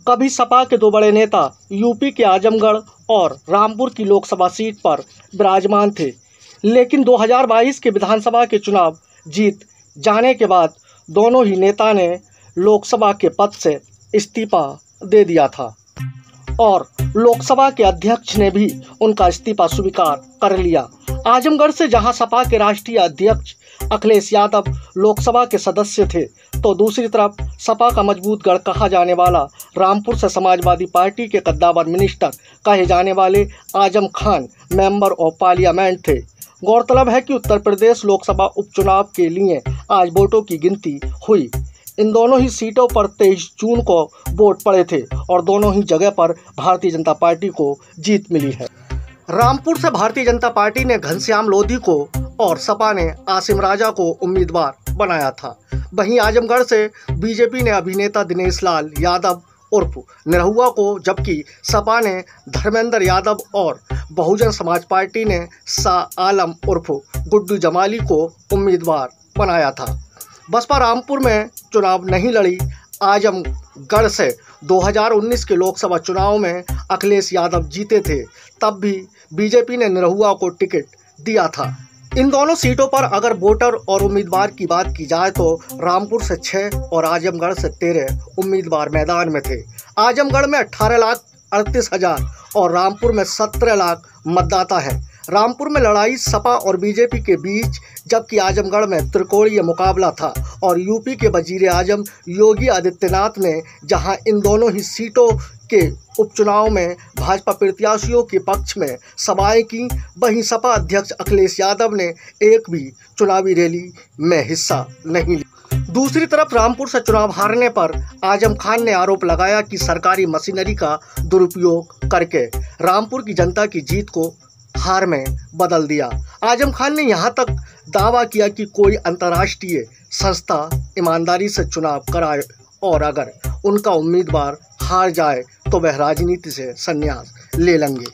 कभी सपा के दो बड़े नेता यूपी के आजमगढ़ और रामपुर की लोकसभा सीट पर विराजमान थे, लेकिन 2022 के विधानसभा के चुनाव जीत जाने के बाद दोनों ही नेता ने लोकसभा के पद से इस्तीफा दे दिया था और लोकसभा के अध्यक्ष ने भी उनका इस्तीफा स्वीकार कर लिया। आजमगढ़ से जहां सपा के राष्ट्रीय अध्यक्ष अखिलेश यादव लोकसभा के सदस्य थे, तो दूसरी तरफ सपा का मजबूत गढ़ कहा जाने वाला रामपुर से समाजवादी पार्टी के कद्दावर मिनिस्टर कहे जाने वाले Azam Khan member of parliament थे। गौरतलब है कि उत्तर प्रदेश लोकसभा उपचुनाव के लिए आज वोटों की गिनती हुई। इन दोनों ही सीटों पर 23 जून को वोट पड़े थे और दोनों ही जगह पर भारतीय जनता पार्टी को जीत मिली है। रामपुर से भारतीय जनता पार्टी ने घनश्याम लोधी को और सपा ने आसिम राजा को उम्मीदवार बनाया था। वहीं आजमगढ़ से बीजेपी ने अभिनेता दिनेश लाल यादव उर्फ निरहुआ को, जबकि सपा ने धर्मेंद्र यादव और बहुजन समाज पार्टी ने शाह आलम उर्फ गुड्डू जमाली को उम्मीदवार बनाया था। बसपा रामपुर में चुनाव नहीं लड़ी। आजमगढ़ से 2019 के लोकसभा चुनाव में अखिलेश यादव जीते थे, तब भी बीजेपी ने निरहुआ को टिकट दिया था। इन दोनों सीटों पर अगर वोटर और उम्मीदवार की बात की जाए तो रामपुर से 6 और आजमगढ़ से 13 उम्मीदवार मैदान में थे। आजमगढ़ में 18,38,000 और रामपुर में 17 लाख मतदाता है। रामपुर में लड़ाई सपा और बीजेपी के बीच, जबकि आजमगढ़ में त्रिकोणीय मुकाबला था और यूपी के वजीर आजम योगी आदित्यनाथ ने जहां इन दोनों ही सीटों के उपचुनाव में भाजपा प्रत्याशियों के पक्ष में सभाएं की, वहीं सपा अध्यक्ष अखिलेश यादव ने एक भी चुनावी रैली में हिस्सा नहीं लिया। दूसरी तरफ रामपुर से चुनाव हारने पर आजम खान ने आरोप लगाया कि सरकारी मशीनरी का दुरुपयोग करके रामपुर की जनता की जीत को हार में बदल दिया। आजम खान ने यहां तक दावा किया कि कोई अंतर्राष्ट्रीय संस्था ईमानदारी से चुनाव कराए और अगर उनका उम्मीदवार हार जाए तो वह राजनीति से संन्यास ले लेंगे।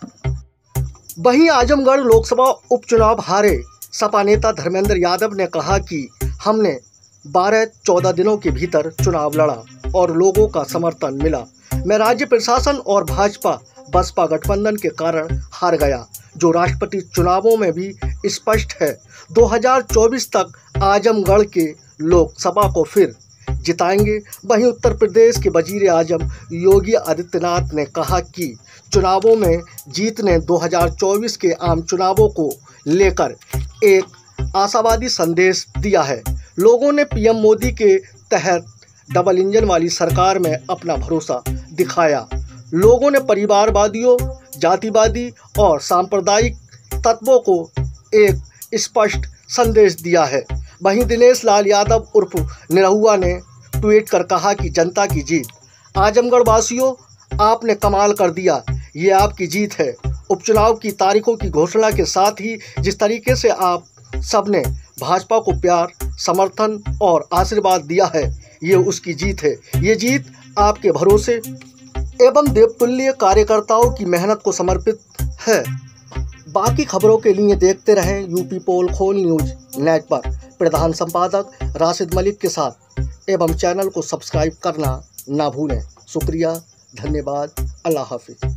वहीं आजमगढ़ लोकसभा उपचुनाव हारे सपा नेता धर्मेंद्र यादव ने कहा कि हमने 12-14 दिनों के भीतर चुनाव लड़ा और लोगों का समर्थन मिला। मैं राज्य प्रशासन और भाजपा बसपा गठबंधन के कारण हार गया, जो राष्ट्रपति चुनावों में भी स्पष्ट है। 2024 तक आजमगढ़ के लोग सपा को फिर जिताएंगे। वहीं उत्तर प्रदेश के वजीर आजम योगी आदित्यनाथ ने कहा कि चुनावों में जीत ने 2024 के आम चुनावों को लेकर एक आशावादी संदेश दिया है। लोगों ने पीएम मोदी के तहत डबल इंजन वाली सरकार में अपना भरोसा दिखाया। लोगों ने परिवारवादियों, जातिवादी और सांप्रदायिक तत्वों को एक स्पष्ट संदेश दिया है। वहीं दिनेश लाल यादव उर्फ निरहुआ ने ट्वीट कर कहा कि जनता की जीत। आजमगढ़ वासियों, आपने कमाल कर दिया, ये आपकी जीत है। उपचुनाव की तारीखों की घोषणा के साथ ही जिस तरीके से आप सबने भाजपा को प्यार, समर्थन और आशीर्वाद दिया है, ये उसकी जीत है। ये जीत आपके भरोसे एवं देवतुल्य कार्यकर्ताओं की मेहनत को समर्पित है। बाकी खबरों के लिए देखते रहें यूपी पोल खोल न्यूज नेट पर प्रधान संपादक राशिद मलिक के साथ एवं चैनल को सब्सक्राइब करना ना भूलें। शुक्रिया, धन्यवाद, अल्लाह हाफिज।